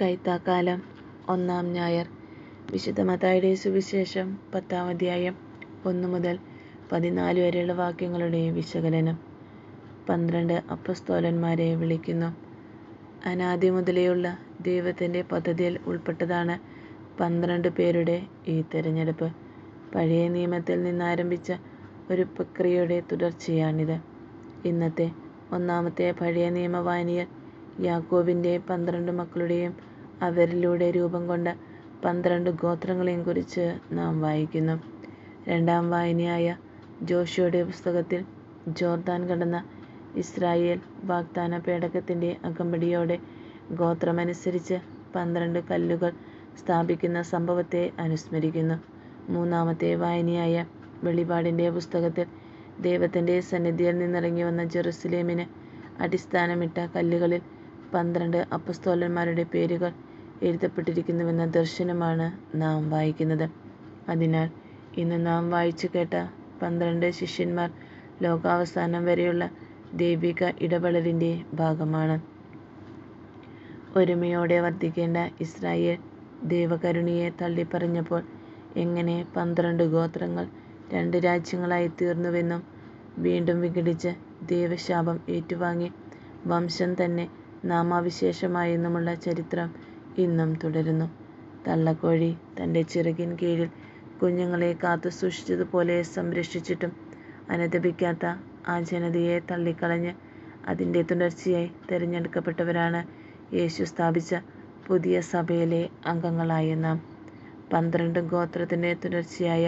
കൈത്താക്കാലം 1-ാം ഞായർ. വിശുദ്ധ മത്തായിയുടെ സുവിശേഷം 10-ാം അധ്യായം 1 മുതൽ 14 വരെയുള്ള വാക്യങ്ങളുടെ വിശകലനം. 12 അപ്പസ്തോലന്മാരെ വിളിക്കുന്നു. അനാദി മുതലേയുള്ള ദൈവത്തിൻ്റെ പദ്ധതിയിൽ ഉൾപ്പെട്ടതാണ് 12 പേരുടെ ഈ തിരഞ്ഞെടുപ്പ്. പഴയ നിയമത്തിൽ നിന്നാരംഭിച്ച ഒരു പ്രക്രിയയുടെ തുടർച്ചയാണിത്. ഇന്നത്തെ ഒന്നാമത്തെ പഴയ നിയമ വായനയിൽ യാക്കോബിൻ്റെ 12 മക്കളുടെയും അവരിലൂടെ രൂപം കൊണ്ട 12 ഗോത്രങ്ങളെയും കുറിച്ച് നാം വായിക്കുന്നു. രണ്ടാം വായനയായ ജോഷുവയുടെ പുസ്തകത്തിൽ ജോർദാൻ കടന്ന ഇസ്രായേൽ വാഗ്ദാന പേടകത്തിൻ്റെ അകമ്പടിയോടെ ഗോത്രമനുസരിച്ച് 12 കല്ലുകൾ സ്ഥാപിക്കുന്ന സംഭവത്തെ അനുസ്മരിക്കുന്നു. മൂന്നാമത്തെ വായനയായ വെളിപാടിൻ്റെ പുസ്തകത്തിൽ ദൈവത്തിൻ്റെ സന്നിധിയിൽ നിന്നിറങ്ങി വന്ന ജെറുസലേമിന് അടിസ്ഥാനമിട്ട കല്ലുകളിൽ 12 അപ്പസ്തോലന്മാരുടെ പേരുകൾ എഴുതപ്പെട്ടിരിക്കുന്നുവെന്ന ദർശനമാണ് നാം വായിക്കുന്നത്. അതിനാൽ ഇന്ന് നാം വായിച്ചു കേട്ട 12 ശിഷ്യന്മാർ ലോകാവസാനം വരെയുള്ള ദൈവിക ഇടപെടലിൻ്റെ ഭാഗമാണ്. ഒരുമയോടെ വർദ്ധിക്കേണ്ട ഇസ്രായേൽ ദൈവകരുണയെ തള്ളിപ്പറഞ്ഞപ്പോൾ എങ്ങനെ 12 ഗോത്രങ്ങൾ 2 രാജ്യങ്ങളായി തീർന്നുവെന്നും വീണ്ടും വിഘടിച്ച് ദൈവശാപം ഏറ്റുവാങ്ങി വംശം തന്നെ നാമാവിശേഷമായെന്നുമുള്ള ചരിത്രം ഇന്നും തുടരുന്നു. തള്ളക്കോഴി തൻ്റെ ചിറകിൻ കീഴിൽ കുഞ്ഞുങ്ങളെ കാത്തു സൂക്ഷിച്ചതുപോലെ സംരക്ഷിച്ചിട്ടും അനുതപിക്കാത്ത ആ ജനതയെ തള്ളിക്കളഞ്ഞ് അതിൻ്റെ തുടർച്ചയായി തിരഞ്ഞെടുക്കപ്പെട്ടവരാണ് യേശു സ്ഥാപിച്ച പുതിയ സഭയിലെ അംഗങ്ങളായ നാം. 12 ഗോത്രത്തിൻ്റെ തുടർച്ചയായ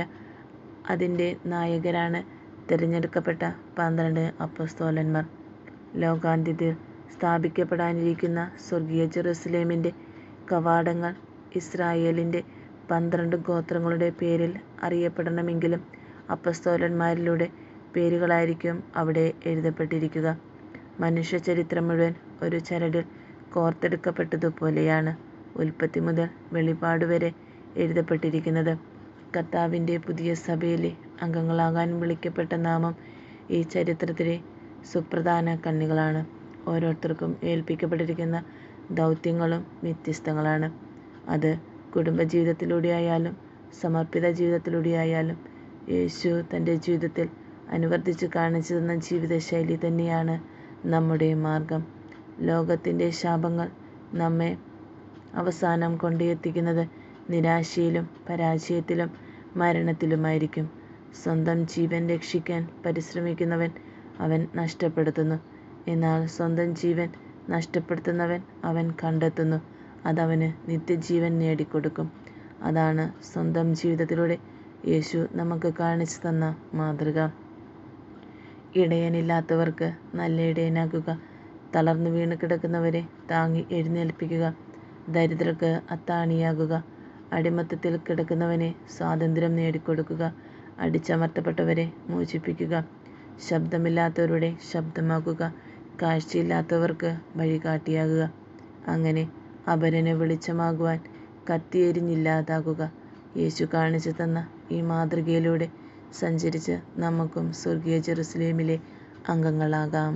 അതിൻ്റെ നായകരാണ് തിരഞ്ഞെടുക്കപ്പെട്ട 12 അപ്പസ്തോലന്മാർ. ലോകാന്ത്യത്തിൽ സ്ഥാപിക്കപ്പെടാനിരിക്കുന്ന സ്വർഗീയ ജെറുസലേമിൻ്റെ കവാടങ്ങൾ ഇസ്രായേലിൻ്റെ 12 ഗോത്രങ്ങളുടെ പേരിൽ അറിയപ്പെടണമെങ്കിലും അപ്പസ്തോലന്മാരിലൂടെ പേരുകളായിരിക്കും അവിടെ എഴുതപ്പെട്ടിരിക്കുക. മനുഷ്യചരിത്രം മുഴുവൻ ഒരു ചരടിൽ കോർത്തെടുക്കപ്പെട്ടതുപോലെയാണ് ഉൽപ്പത്തി മുതൽ വെളിപാട് വരെ എഴുതപ്പെട്ടിരിക്കുന്നത്. കർത്താവിൻ്റെ പുതിയ സഭയിലെ അംഗങ്ങളാകാൻ വിളിക്കപ്പെട്ട നാമം ഈ ചരിത്രത്തിലെ സുപ്രധാന കണ്ണികളാണ്. ഓരോരുത്തർക്കും ഏൽപ്പിക്കപ്പെട്ടിരിക്കുന്ന ദൗത്യങ്ങളും വ്യത്യസ്തങ്ങളാണ്. അത് കുടുംബജീവിതത്തിലൂടെയായാലും സമർപ്പിത ജീവിതത്തിലൂടെയായാലും യേശു തൻ്റെ ജീവിതത്തിൽ അനുവർത്തിച്ച് കാണിച്ചു തന്ന ജീവിതശൈലി തന്നെയാണ് നമ്മുടെ മാർഗം. ലോകത്തിൻ്റെ ശാപങ്ങൾ നമ്മെ അവസാനം കൊണ്ടെത്തിക്കുന്നത് നിരാശയിലും പരാജയത്തിലും മരണത്തിലുമായിരിക്കും. സ്വന്തം ജീവൻ രക്ഷിക്കാൻ പരിശ്രമിക്കുന്നവൻ അവൻ നഷ്ടപ്പെടുത്തുന്നു. എന്നാൽ സ്വന്തം ജീവൻ നഷ്ടപ്പെടുത്തുന്നവൻ അവൻ കണ്ടെത്തുന്നു. അതവന് നിത്യജീവൻ നേടിക്കൊടുക്കും. അതാണ് സ്വന്തം ജീവിതത്തിലൂടെ യേശു നമുക്ക് കാണിച്ചു തന്ന മാതൃക. ഇടയനില്ലാത്തവർക്ക് നല്ല ഇടയനാകുക. തളർന്നു വീണ് കിടക്കുന്നവരെ താങ്ങി എഴുന്നേൽപ്പിക്കുക. ദരിദ്രർക്ക് അത്താണിയാകുക. അടിമത്തത്തിൽ കിടക്കുന്നവനെ സ്വാതന്ത്ര്യം നേടിക്കൊടുക്കുക. അടിച്ചമർത്തപ്പെട്ടവരെ മോചിപ്പിക്കുക. ശബ്ദമില്ലാത്തവരുടെ ശബ്ദമാകുക. കാഴ്ചയില്ലാത്തവർക്ക് വഴികാട്ടിയാകുക. അങ്ങനെ അപരന് വെളിച്ചമാകുവാൻ കത്തിയെരിഞ്ഞില്ലാതാകുക. യേശു കാണിച്ചു തന്ന ഈ മാതൃകയിലൂടെ സഞ്ചരിച്ച് നമുക്കും സ്വർഗീയ ജെറുസലേമിലെ അംഗങ്ങളാകാം.